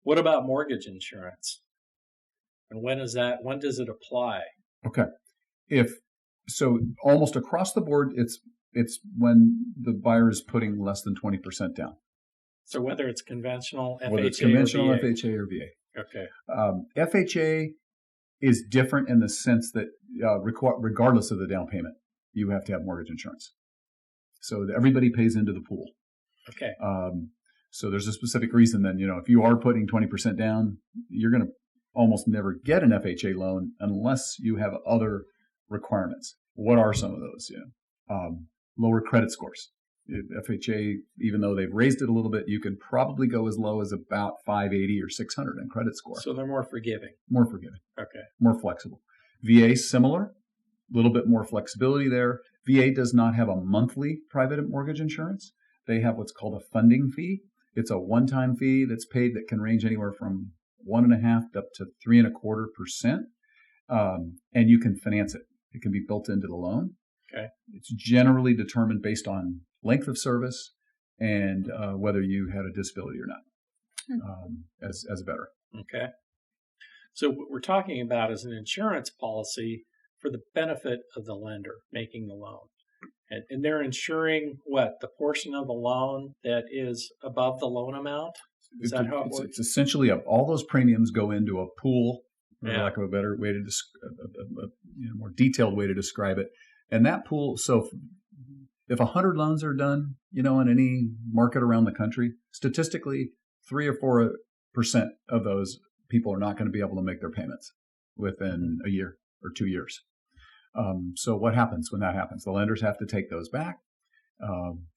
What about mortgage insurance? And when does it apply? Okay. So almost across the board, it's when the buyer is putting less than 20% down. So whether it's conventional, FHA, whether it's conventional, or VA. FHA, or VA. Okay. FHA is different in the sense that regardless of the down payment, you have to have mortgage insurance. So everybody pays into the pool. Okay. So there's a specific reason then, if you are putting 20% down, you're going to almost never get an FHA loan unless you have other requirements. What are some of those? Lower credit scores. FHA, even though they've raised it a little bit, you could probably go as low as about 580 or 600 in credit score. So they're more forgiving. More forgiving. Okay. More flexible. VA, similar. A little bit more flexibility there. VA does not have a monthly private mortgage insurance. They have what's called a funding fee. It's a one-time fee that's paid that can range anywhere from 1.5% up to 3.25%. And you can finance it. It can be built into the loan. Okay. It's generally determined based on length of service and whether you had a disability or not, as a better. Okay. So what we're talking about is an insurance policy for the benefit of the lender making the loan. And they're insuring what? The portion of the loan that is above the loan amount? Is that how it works? It's essentially all those premiums go into a pool, for Yeah. lack of a better way to more detailed way to describe it. And that pool, so if 100 loans are done, in any market around the country, statistically, 3 or 4% of those people are not going to be able to make their payments within a year or 2 years. So what happens when that happens? The lenders have to take those back,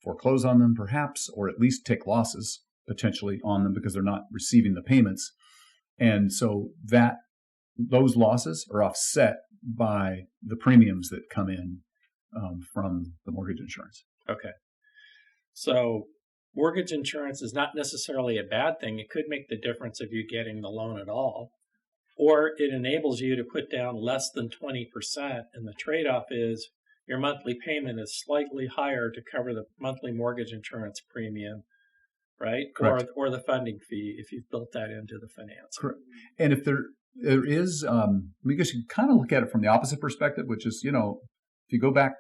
foreclose on them perhaps, or at least take losses potentially on them because they're not receiving the payments. And so those losses are offset by the premiums that come in from the mortgage insurance. Okay. So mortgage insurance is not necessarily a bad thing. It could make the difference of you getting the loan at all. Or it enables you to put down less than 20%, and the trade-off is your monthly payment is slightly higher to cover the monthly mortgage insurance premium, right? Correct. Or the funding fee if you've built that into the finance. Correct. And if there is, we guess you kind of look at it from the opposite perspective, which is, if you go back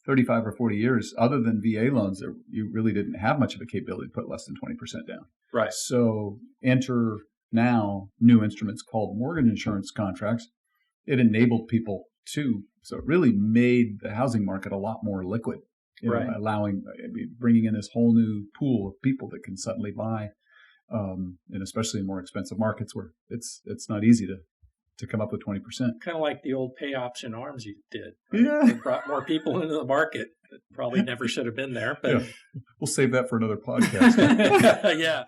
35 or 40 years, other than VA loans, you really didn't have much of a capability to put less than 20% down. Right. So enter now new instruments called mortgage insurance contracts. It enabled people so it really made the housing market a lot more liquid, right. Bringing in this whole new pool of people that can suddenly buy, and especially in more expensive markets where it's not easy to come up with 20%. Kind of like the old pay option arms you did. Right? Yeah. It brought more people into the market that probably never should have been there. But yeah. We'll save that for another podcast. Yeah.